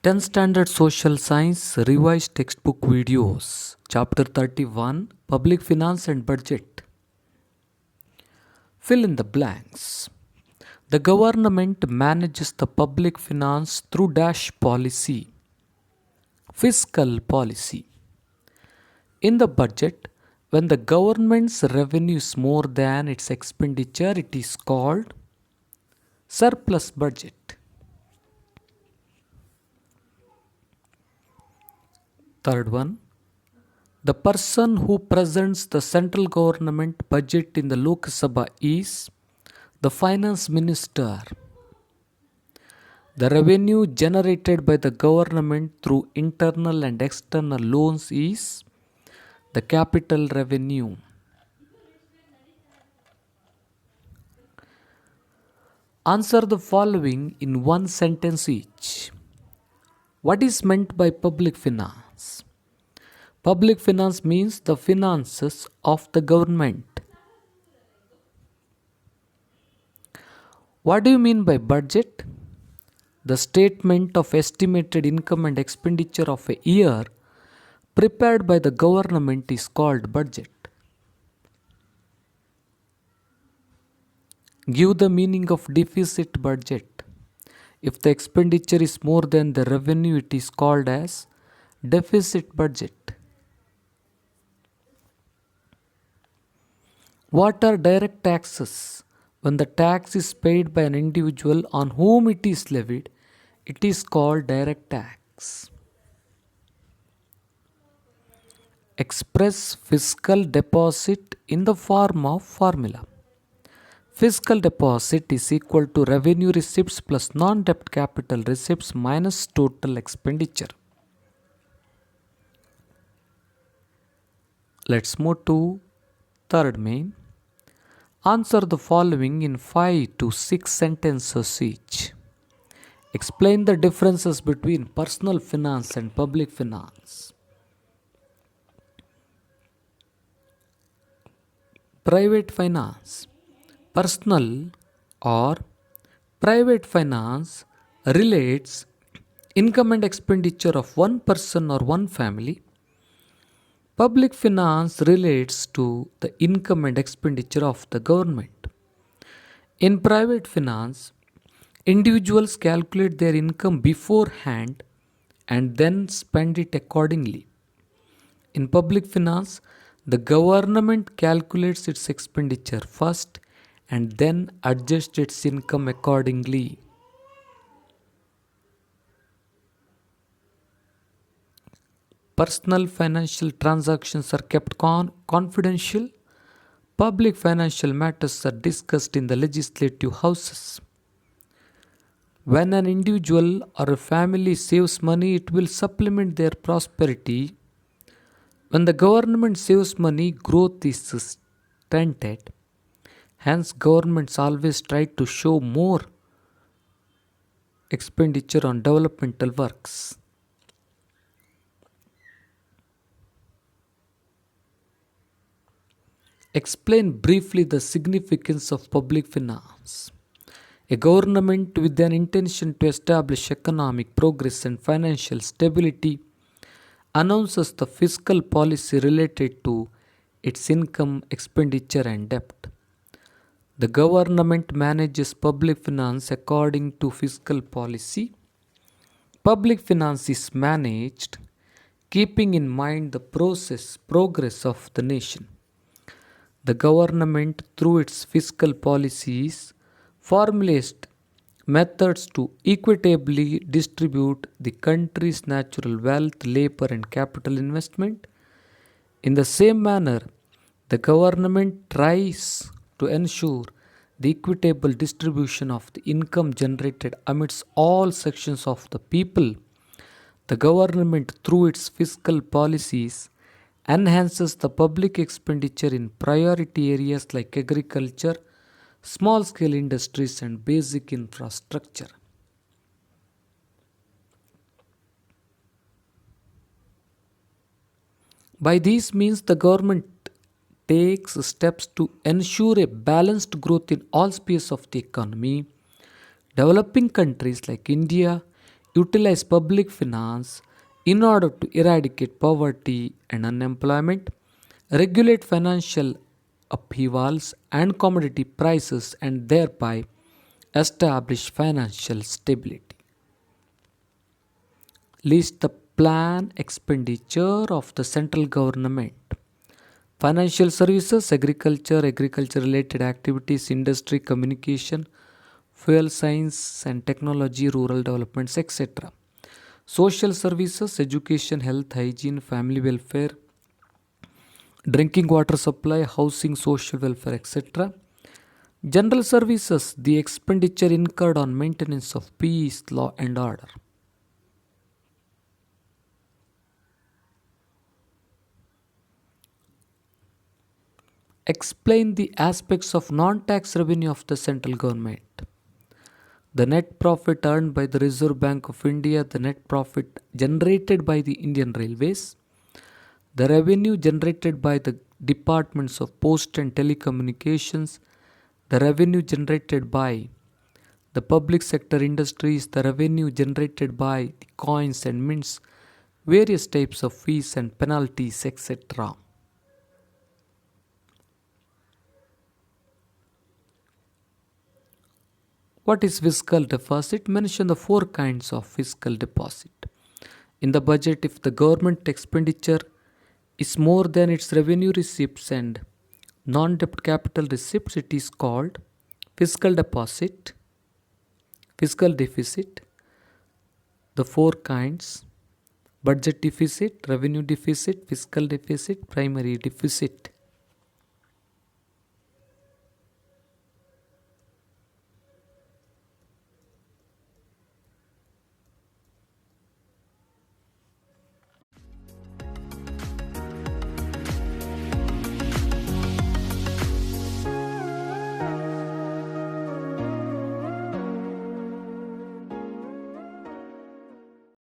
10 Standard Social Science Revised Textbook Videos Chapter 31 Public Finance and Budget. Fill in the blanks. The government manages the public finance through dash policy. Fiscal policy. In the budget, when the government's revenue is more than its expenditure, it is called surplus budget. Third one, the person who presents the central government budget in the Lok Sabha is the finance minister. The revenue generated by the government through internal and external loans is the capital revenue. Answer the following in one sentence each. What is meant by public finance? Public finance means the finances of the government. What do you mean by budget? The statement of estimated income and expenditure of a year prepared by the government is called budget. Give the meaning of deficit budget. If the expenditure is more than the revenue, it is called as deficit budget. What are direct taxes? When the tax is paid by an individual on whom it is levied, it is called direct tax. Express fiscal deposit in the form of formula. Fiscal deposit is equal to revenue receipts plus non-debt capital receipts minus total expenditure. Let's move to third main. Answer the following in 5 to 6 sentences each. Explain the differences between personal finance and public finance. Private finance. Personal or private finance relates income and expenditure of one person or one family. Public finance relates to the income and expenditure of the government. In private finance, individuals calculate their income beforehand and then spend it accordingly. In public finance, the government calculates its expenditure first and then adjusts its income accordingly. Personal financial transactions are kept confidential. Public financial matters are discussed in the legislative houses. When an individual or a family saves money, it will supplement their prosperity. When the government saves money, growth is stunted. Hence, governments always try to show more expenditure on developmental works. Explain briefly the significance of public finance. A government with an intention to establish economic progress and financial stability announces the fiscal policy related to its income, expenditure, and debt. The government manages public finance according to fiscal policy. Public finance is managed keeping in mind the progress of the nation. The government, through its fiscal policies, formulates methods to equitably distribute the country's natural wealth, labor, and capital investment. In the same manner, the government tries to ensure the equitable distribution of the income generated amidst all sections of the people. The government, through its fiscal policies, enhances the public expenditure in priority areas like agriculture, small-scale industries, and basic infrastructure. By these means, the government takes steps to ensure a balanced growth in all spheres of the economy. Developing countries like India utilize public finance in order to eradicate poverty and unemployment, regulate financial upheavals and commodity prices, and thereby establish financial stability. List the plan expenditure of the central government. Financial services, agriculture, agriculture related activities, industry, communication, fuel science and technology, rural developments, etc. Social services, education, health, hygiene, family welfare, drinking water supply, housing, social welfare, etc. General services, the expenditure incurred on maintenance of peace, law, and order. Explain the aspects of non tax revenue of the central government. The net profit earned by the Reserve Bank of India, the net profit generated by the Indian Railways, the revenue generated by the departments of post and telecommunications, the revenue generated by the public sector industries, the revenue generated by the coins and mints, various types of fees and penalties, etc. What is fiscal deposit? Mention the four kinds of fiscal deposit. In the budget, if the government expenditure is more than its revenue receipts and non-debt capital receipts, it is called fiscal deposit, fiscal deficit. The four kinds: budget deficit, revenue deficit, fiscal deficit, primary deficit.